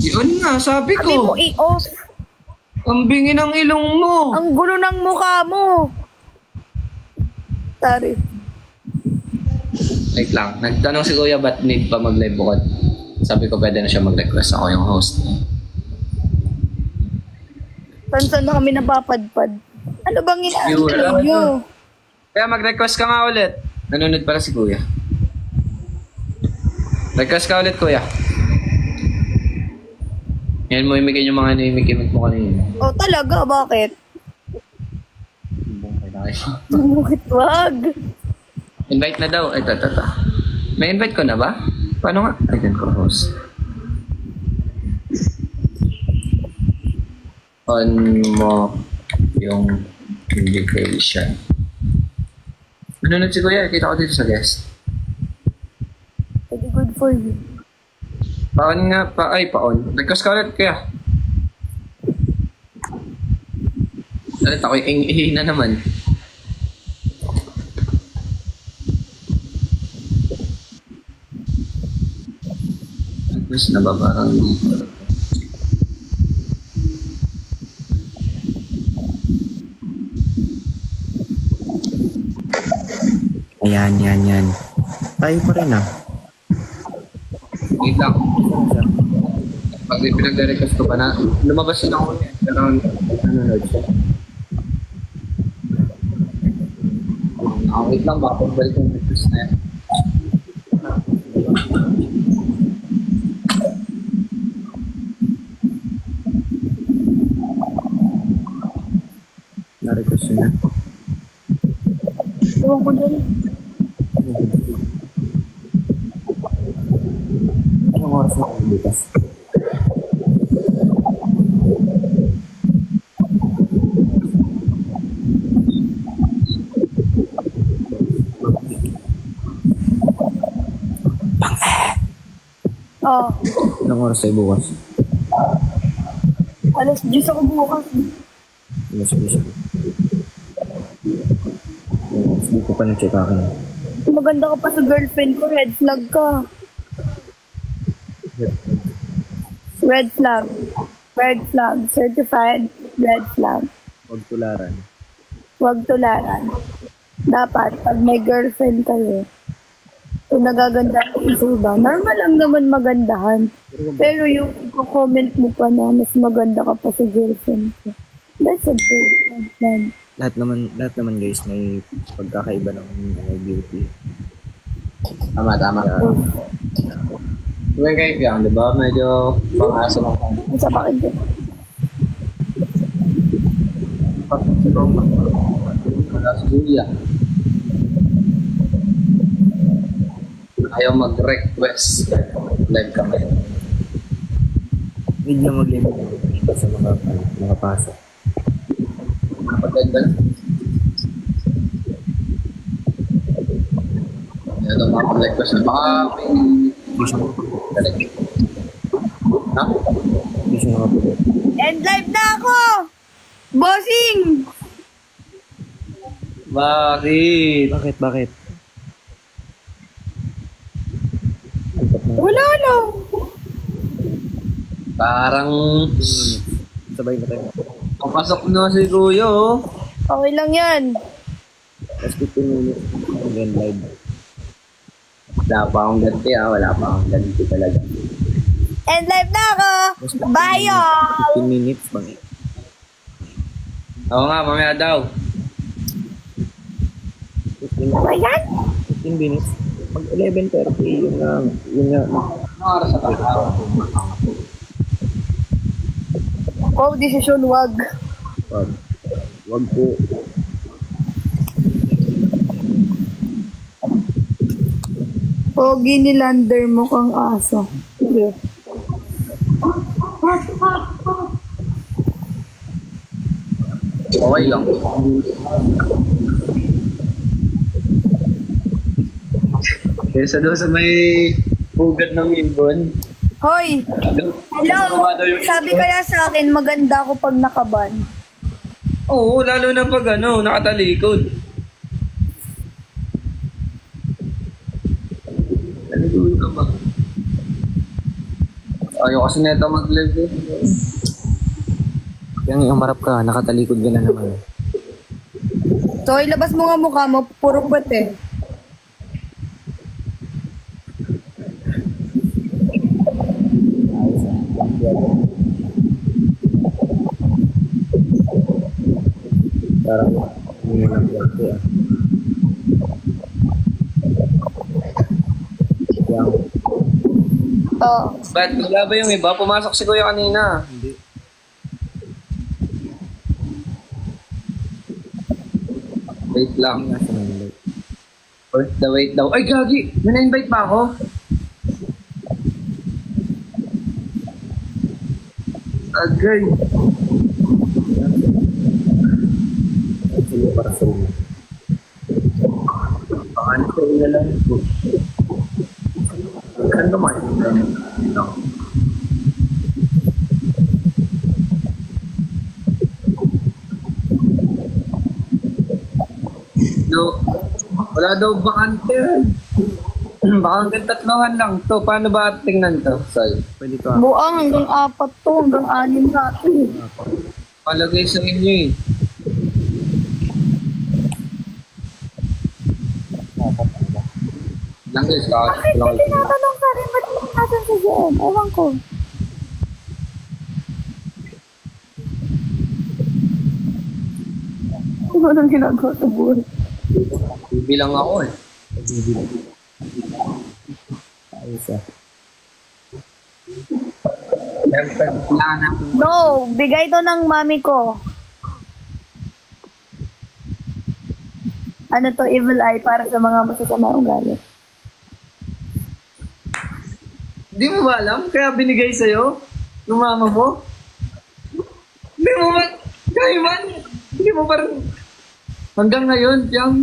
Yun nga, sabi Sabi mo ko. i-off. Ang bingi ng ilong mo. Ang gulo ng mukha mo. Sorry. Wait lang, nagtanong si Kuya ba't need pa mag-live bukod. Sabi ko pwede na siya mag-request. Ako yung host. Saan na kami napapadpad? Ano bang Viewer. inaantay nyo? Kaya mag-request ka nga ulit. Nanonood pala si Kuya. Request ka ulit, Kuya. Yan mo imikin yung mga inimik-imik mo kanina. Oh, talaga? Bakit? Bakit wag? Invite na daw. Ay, tata. May invite ko na ba? Paano nga? I can co-host. On mo yung invitation. Nanonood si Kuya, kita ko dito sa guest. Very good for you. Paon nga, paon. Request ka ulit, Kuya. Ulit ako yung na naman. Request na ba parang dito? Yan. Tayo pa rin ah. Wait lang. Pag pinag-request ko pa na, lumabas na ako niya. Pero nanonood siya. Wait lang, baka pagbalik yung request na yan. Na-request yun na. Ewan ko dyan. Anong oras na ako bukas? Oo. Anong oras tayo bukas? Alas 10 ako bukas. Sige. Hindi ko pa na-check akin. Maganda ka pa sa girlfriend ko, red flag ka. Red flag. Red flag. Certified red flag. Huwag tularan. Huwag tularan. Dapat, pag may girlfriend kayo, kung nagaganda ang isuba, normal lang naman magandahan. Pero yung comment mo pa na mas maganda ka pa sa girlfriend ko. That's a big flag. Lahat naman guys may pagkakaiba ng beauty. Tama. Yung kaibigan, di ba? Medyo pang-asa lang kami. Ang sama ka dyan. Wala si Kuya. Ayaw mag-request. Live kami. Need na mag-limit sa makapasok. Napaganda. Yan ang mga request na baka may ha? Hindi siya nakapulot. End live na ako! Bossing! Bakit? Bakit? Wala na. Parang Sabay na tayo. papasok na si Kuya, oh. Okay lang yan. Tapos 15 minutes. Again, live. Wala pa akong ganti, wala pa akong ganti talaga. End live na ako! Bye, y'all! 15 minutes bang eh. Oo nga, mamaya daw. 15 Ano yan? 15 minutes. Mag 11:30 yun nga. Anong oras sa tao? Oh, desisyon wag. Wag po. Pogi ni Lander mo kang aso. Sige. Okay lang. Kesa doon sa may bugad ng ibon. Hoy! Hello! Sabi kaya sa akin, maganda ako pag nakaban. Oo, lalo na pag nakatalikod. Talikod ka ba? Ayaw kasi neto mag-live eh. Kaya nga umarap ka, nakatalikod ka na naman. So, ilabas mo nga mukha mo, puro puwet eh. Parang hindi lang kwento ah. Yang Oo. Ba't wala ba yung iba? Pumasok si Kuya kanina. hindi. Wait lang. Nga siya nang live. Wait daw. Ay, gagi! May na-invite pa ako? Agay. Sige, para sa inyo. Paano ko ilalan ko? Saan ka makikita? No, wala daw bakante. Baka hanggang 3 lang to. Paano ba tingnan to? Sorry. Pwede to. Buang hanggang 4 to, hanggang 6 na to. Palagay sa inyo eh. Lang guys, Bakit lang hindi tinatanong ka rin? Ba't nasan si Jen? Ewan ko. Ano nang ginagawa sa buhay? bilang ako eh. Ayos ah. No, bigay to ng mami ko. Ano to, evil eye para sa mga masasama ugali. Hindi mo ba alam? Kaya binigay sa'yo? Ng mama mo? Hindi mo ba? Kaya man? Hindi mo pa rin. Hanggang ngayon, Tiyang.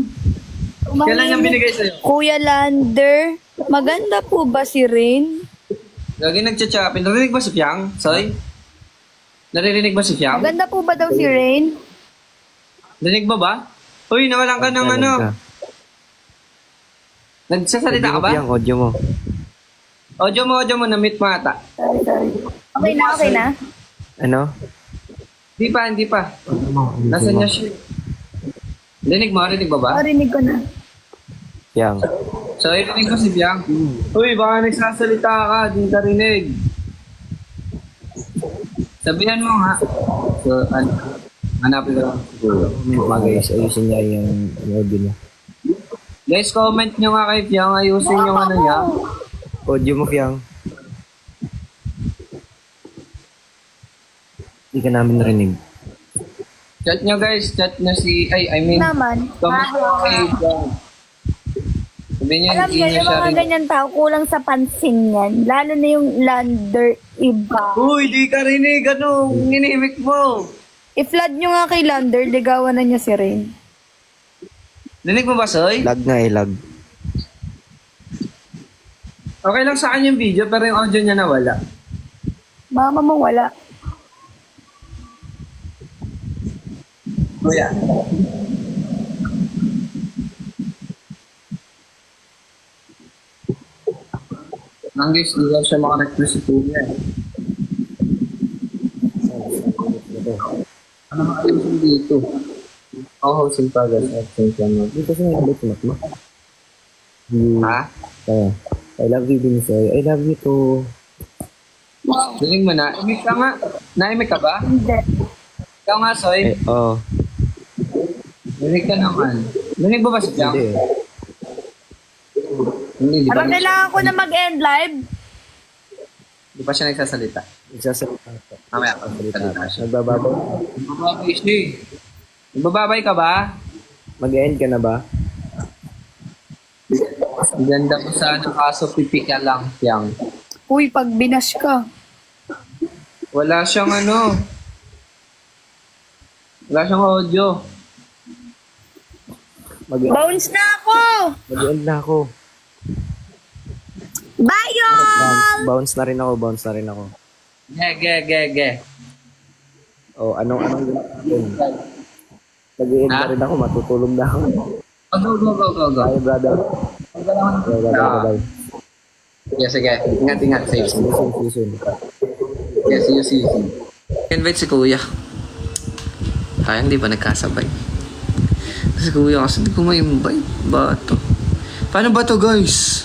Kailan niyang binigay sa'yo? Kuya Lander, maganda po ba si Rain? Lagi nagcha-chapin. Narinig ba si Tiyang? Soy? Naririnig ba si Tiyang? Maganda po ba daw si Rain? Narinig ba ba? Uy, nawalan ka ng ano. Nagsasalita ka ba? Yung audio mo. Audio mo, na-meet mo ata. Sorry. Okay na, okay na? Ano? Hindi pa. Nasaan niya siya? Rinig mo ba ba? Marinig ko na. Yang. So, rinig ko si Biang. Uy, baka nagsasalita ka, di ka rinig. Sabihan mo nga. So, hanapin ko lang siguro. Guys, ayusin niya yung audio niya. Guys, comment nyo nga kay Biang, ayusin yung ano niya. Audio mo, Yang. Hindi ka namin narinig. Chat nyo guys, chat nyo si, I mean, Naman. comment nyo kay Biang. Sabihin nyo, Alam niyo, hindi yung siya mga rin. ganyan tao, kulang sa pansin yan. Lalo na yung Lander iba. Uy, di ka rinig, ano, inimik mo. I-flood nyo nga kay Lander, ligawan na niya si Rain. Rinig mo ba, Soy? Lag nga lag. Okay lang sa akin yung video, pero yung audio niya nawala. Mama mo wala. Kuya. Nanggis, di daw siya makarequest si Kuya eh. Ano nga ayusin dito? Ako hosting progress at same time. Hindi kasi nag-ibig sa matma. Ha? Kaya, I love you din sa'yo. I love you too. Dinig mo na. Imik ka nga. Naimik ka ba? Hindi. Ikaw nga, Soy. Oo. Dinig ka naman. Dinig mo ba si Piang? Hindi. Hindi, di ba? Parang kailangan ko na mag-end live. Di pa siya nagsasalita. Nagsasalita. Mamaya pa salita siya. Nagbababaw. Nagbababay siya eh. Nagbababay ka ba? Mag-end ka na ba? Ang ganda mo sa ano, kaso pipi ka lang, Piang. Uy, pag binash ka. Wala siyang ano. Wala siyang audio. Bounce na ako! Mag-end na ako. Bye, y'all! Bounce na rin ako. Ge. Oh, anong gawin natin? Mag-end na rin ako, matutulog na ako. Go. Bye, brother. Bye. Yes, sige. Ingat. Safe. See you soon. Yes, see you. Invite si Kuya. Tayo hindi pa nagkasabay. Si Kuya kasi hindi ko ma-invite. Bato. Paano ba to, guys?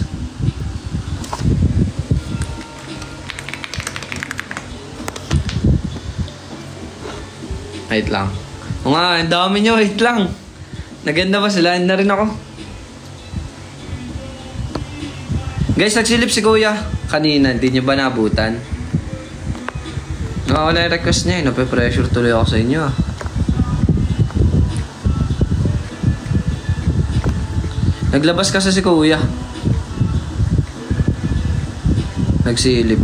Wait lang. O nga, ang dami nyo. Wait lang. Naganda ba sila? Na rin ako. Guys, nagsilip si Kuya. Kanina, hindi nyo ba nabutan? Wala yung request niya. Nape-pressure tuloy ako sa inyo. Naglabas kasi si Kuya. Nagsilip.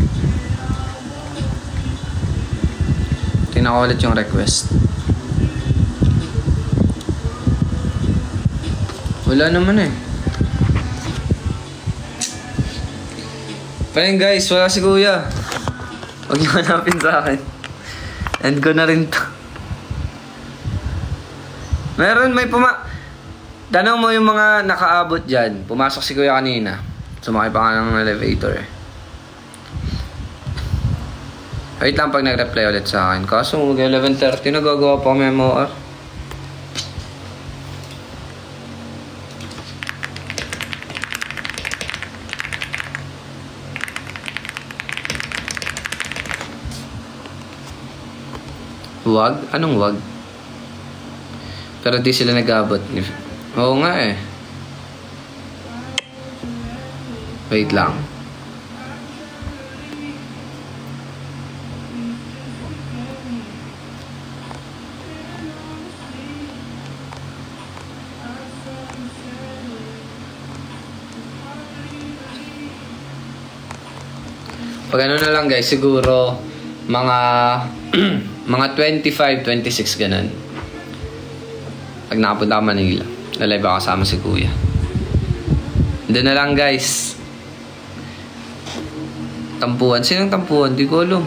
Tingnan ko ulit yung request. Wala naman eh. Pa yun guys, wala si Kuya. Huwag niyo hanapin sa akin. End ko na rin to. Meron, may tanong mo yung mga nakaabot dyan. Pumasok si Kuya kanina. Sumakay pa nga ng elevator eh. Wait lang pag nag-reply ulit sa akin. Kaso mag-11:30 nagagawa pa kami MOR. Wag? Anong wag? Pero di sila nag-abot. Oo nga eh. Wait lang. Pag ano na lang guys, siguro mga mga 25, 26 ganun. Pag nakapunta ka Manila, lalay ba kasama si Kuya. Doon na lang guys. Tampuan. Sinong tampuan? Di ko alam.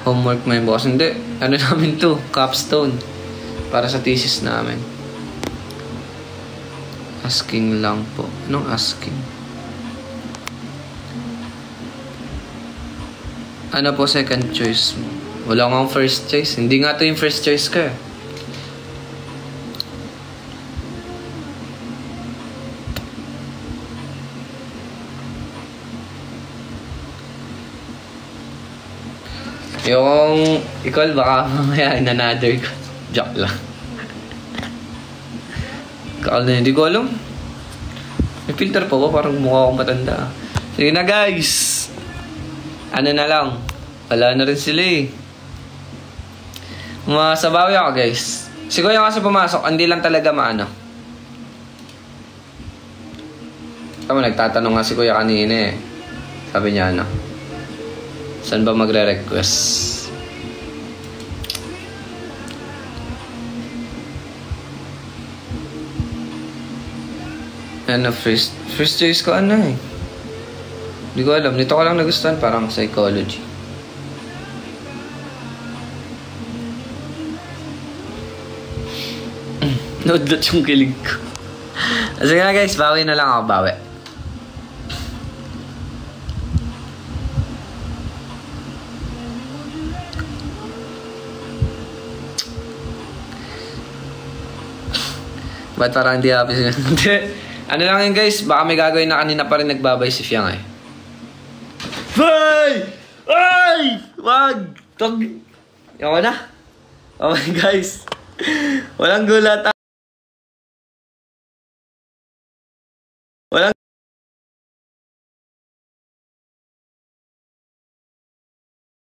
Homework mo yung boss. Hindi. Ano namin to? Capstone. Para sa thesis namin. Asking lang po. Anong asking? Ano po second choice mo? Wala nga akong first choice. Hindi nga to yung first choice ko eh. Yung ikaw baka mamaya in another ko. Joke lang. Kaal na hindi ko alam. May filter pa ba? Parang mukha akong matanda. Sige na guys. Ano na lang. Wala na rin sila eh. Masabawi ako guys. Siguro yung kasi pumasok, hindi lang talaga maano. Tama, nagtatanong nga si Kuya kanina eh. Sabi niya ano. Saan ba magre-request? Ano, first choice ko ano eh. Hindi ko alam. Nito ko lang nagustuhan. Parang psychology. Naudlot yung kilig ko. Sige na guys. Bawi na lang ako. Bawi. Ba't parang hindi happy sila? Hindi. Ano lang yun guys, baka may gagawin na kanina pa rin nagbabay si Fiang eh. Ay! Ay! Wag! Tog! Yawa na. Okay guys. Walang gulat.